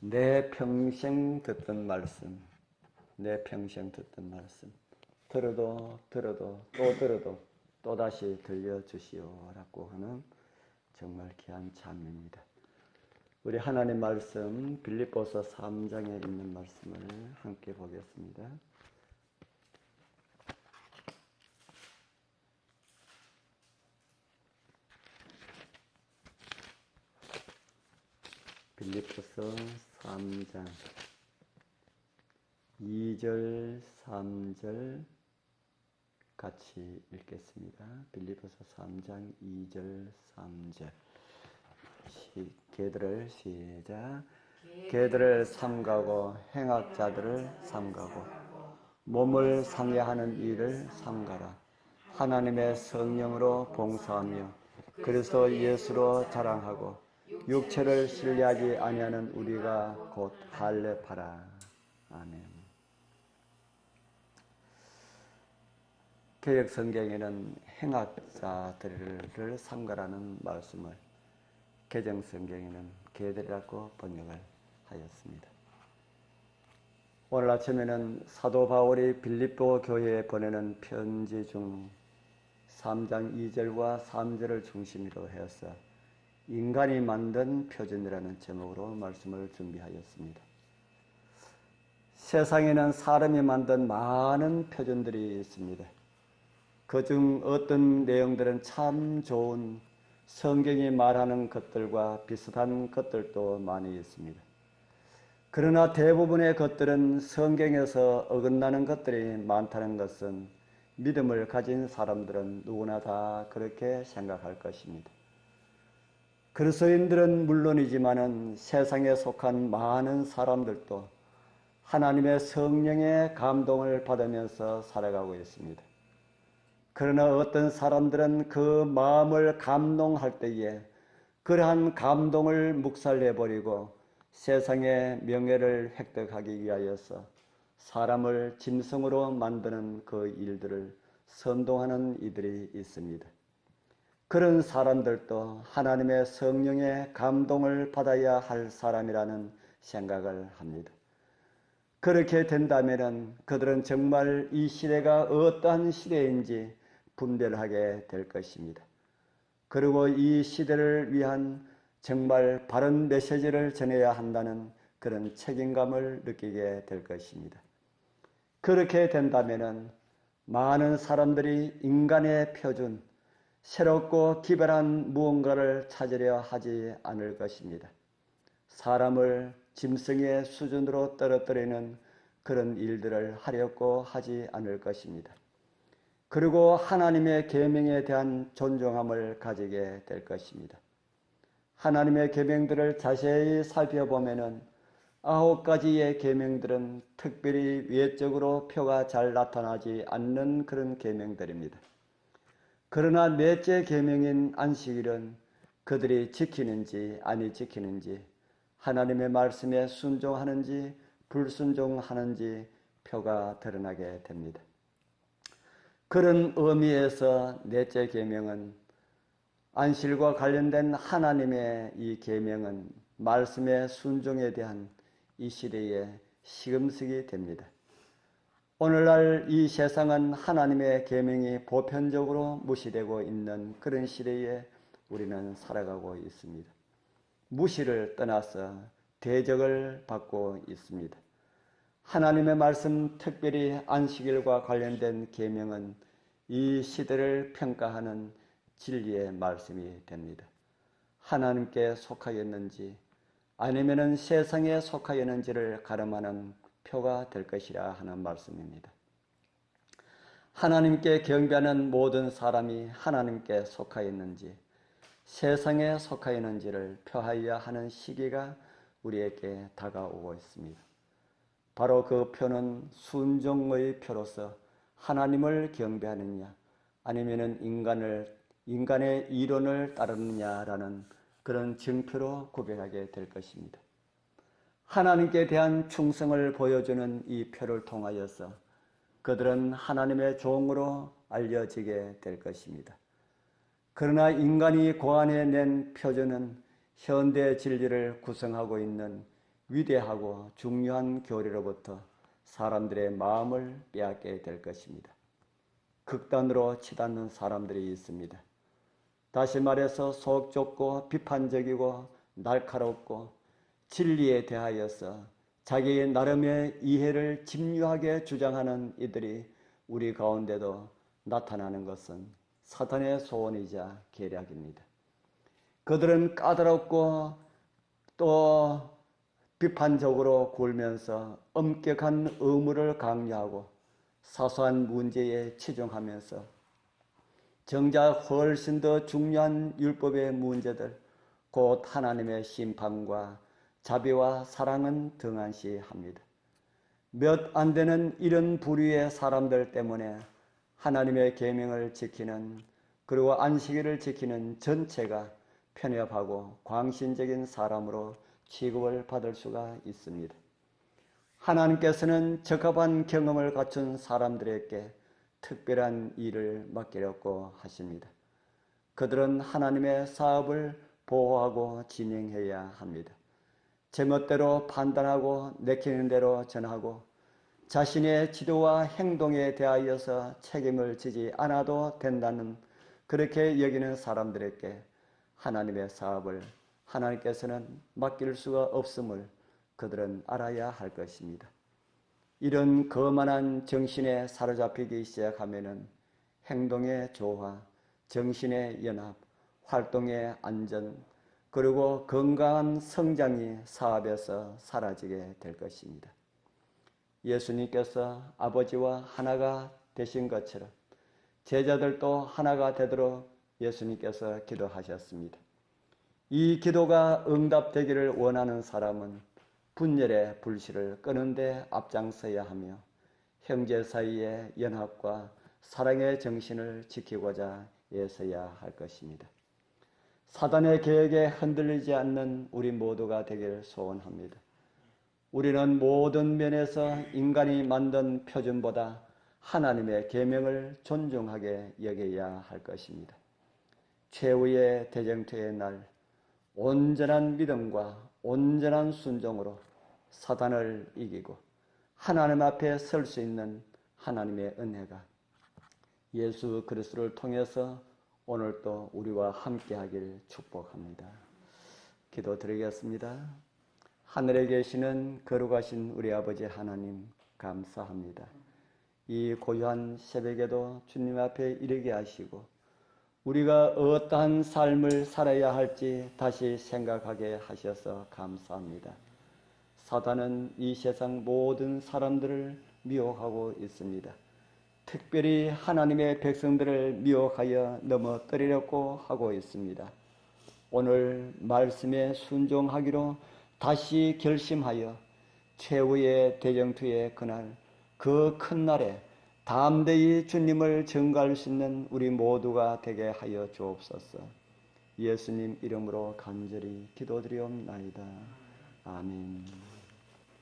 내 평생 듣던 말씀, 내 평생 듣던 말씀, 들어도 또 들어도 또다시 들려주시오라고 하는 정말 귀한 찬미입니다. 우리 하나님 말씀 빌립보서 3장에 있는 말씀을 함께 보겠습니다. 빌립보서 3장 2절 3절 같이 읽겠습니다. 빌립보서 3장 2절 3절 개들을 시작. 개들을 삼가고 행악자들을 삼가고 몸을 상해하는 일을 삼가라. 하나님의 성령으로 봉사하며 그리스도 예수로 자랑하고 육체를 신뢰하지 아니하는 우리가 곧 할례파라. 아멘. 개역 성경에는 행악자들을 삼가라는 말씀을 개정 성경에는 개들이라고 번역을 하였습니다. 오늘 아침에는 사도 바울이 빌립보 교회에 보내는 편지 중 3장 2절과 3절을 중심으로 해서 인간이 만든 표준이라는 제목으로 말씀을 준비하였습니다. 세상에는 사람이 만든 많은 표준들이 있습니다. 그중 어떤 내용들은 참 좋은 성경이 말하는 것들과 비슷한 것들도 많이 있습니다. 그러나 대부분의 것들은 성경에서 어긋나는 것들이 많다는 것은 믿음을 가진 사람들은 누구나 다 그렇게 생각할 것입니다. 그리스도인들은 물론이지만은 세상에 속한 많은 사람들도 하나님의 성령의 감동을 받으면서 살아가고 있습니다. 그러나 어떤 사람들은 그 마음을 감동할 때에 그러한 감동을 묵살해버리고 세상의 명예를 획득하기 위하여서 사람을 짐승으로 만드는 그 일들을 선동하는 이들이 있습니다. 그런 사람들도 하나님의 성령의 감동을 받아야 할 사람이라는 생각을 합니다. 그렇게 된다면 그들은 정말 이 시대가 어떠한 시대인지 분별하게 될 것입니다. 그리고 이 시대를 위한 정말 바른 메시지를 전해야 한다는 그런 책임감을 느끼게 될 것입니다. 그렇게 된다면 많은 사람들이 인간의 표준, 새롭고 기별한 무언가를 찾으려 하지 않을 것입니다. 사람을 짐승의 수준으로 떨어뜨리는 그런 일들을 하려고 하지 않을 것입니다. 그리고 하나님의 계명에 대한 존중함을 가지게 될 것입니다. 하나님의 계명들을 자세히 살펴보면은 9가지의 계명들은 특별히 외적으로 표가 잘 나타나지 않는 그런 계명들입니다. 그러나 넷째 계명인 안식일은 그들이 지키는지 아니 지키는지 하나님의 말씀에 순종하는지 불순종하는지 표가 드러나게 됩니다. 그런 의미에서 넷째 계명은 안식일과 관련된 하나님의 이 계명은 말씀의 순종에 대한 이 시대의 시금석이 됩니다. 오늘날 이 세상은 하나님의 계명이 보편적으로 무시되고 있는 그런 시대에 우리는 살아가고 있습니다. 무시를 떠나서 대적을 받고 있습니다. 하나님의 말씀, 특별히 안식일과 관련된 계명은 이 시대를 평가하는 진리의 말씀이 됩니다. 하나님께 속하였는지 아니면 세상에 속하였는지를 가름하는 표가 될 것이라 하는 말씀입니다. 하나님께 경배하는 모든 사람이 하나님께 속하였는지 세상에 속하였는지를 표하여야 하는 시기가 우리에게 다가오고 있습니다. 바로 그 표는 순종의 표로서 하나님을 경배하느냐 아니면 인간의 이론을 따르느냐라는 그런 증표로 구별하게 될 것입니다. 하나님께 대한 충성을 보여주는 이 표를 통하여서 그들은 하나님의 종으로 알려지게 될 것입니다. 그러나 인간이 고안해낸 표준은 현대 진리를 구성하고 있는 위대하고 중요한 교리로부터 사람들의 마음을 빼앗게 될 것입니다. 극단으로 치닫는 사람들이 있습니다. 다시 말해서 속 좁고 비판적이고 날카롭고 진리에 대하여서 자기의 나름의 이해를 집요하게 주장하는 이들이 우리 가운데도 나타나는 것은 사탄의 소원이자 계략입니다. 그들은 까다롭고 또 비판적으로 굴면서 엄격한 의무를 강요하고 사소한 문제에 치중하면서 정작 훨씬 더 중요한 율법의 문제들, 곧 하나님의 심판과 자비와 사랑은 등한시합니다. 몇 안 되는 이런 부류의 사람들 때문에 하나님의 계명을 지키는 그리고 안식일을 지키는 전체가 편협하고 광신적인 사람으로 취급을 받을 수가 있습니다. 하나님께서는 적합한 경험을 갖춘 사람들에게 특별한 일을 맡기려고 하십니다. 그들은 하나님의 사업을 보호하고 진행해야 합니다. 제멋대로 판단하고 내키는 대로 전하고 자신의 지도와 행동에 대하여서 책임을 지지 않아도 된다는 그렇게 여기는 사람들에게 하나님의 사업을 하나님께서는 맡길 수가 없음을 그들은 알아야 할 것입니다. 이런 거만한 정신에 사로잡히기 시작하면은 행동의 조화, 정신의 연합, 활동의 안전, 그리고 건강한 성장이 사업에서 사라지게 될 것입니다. 예수님께서 아버지와 하나가 되신 것처럼 제자들도 하나가 되도록 예수님께서 기도하셨습니다. 이 기도가 응답되기를 원하는 사람은 분열의 불씨를 끄는 데 앞장서야 하며 형제 사이의 연합과 사랑의 정신을 지키고자 애써야 할 것입니다. 사단의 계획에 흔들리지 않는 우리 모두가 되길 소원합니다. 우리는 모든 면에서 인간이 만든 표준보다 하나님의 계명을 존중하게 여겨야 할 것입니다. 최후의 대쟁투의 날 온전한 믿음과 온전한 순종으로 사단을 이기고 하나님 앞에 설 수 있는 하나님의 은혜가 예수 그리스도를 통해서 오늘도 우리와 함께하길 축복합니다. 기도드리겠습니다. 하늘에 계시는 거룩하신 우리 아버지 하나님 감사합니다. 이 고요한 새벽에도 주님 앞에 이르게 하시고 우리가 어떠한 삶을 살아야 할지 다시 생각하게 하셔서 감사합니다. 사단은 이 세상 모든 사람들을 미혹하고 있습니다. 특별히 하나님의 백성들을 미혹하여 넘어뜨리려고 하고 있습니다. 오늘 말씀에 순종하기로 다시 결심하여 최후의 대쟁투의 그날, 그 큰 날에 담대히 주님을 증거할 수 있는 우리 모두가 되게 하여 주옵소서. 예수님 이름으로 간절히 기도드리옵나이다. 아멘.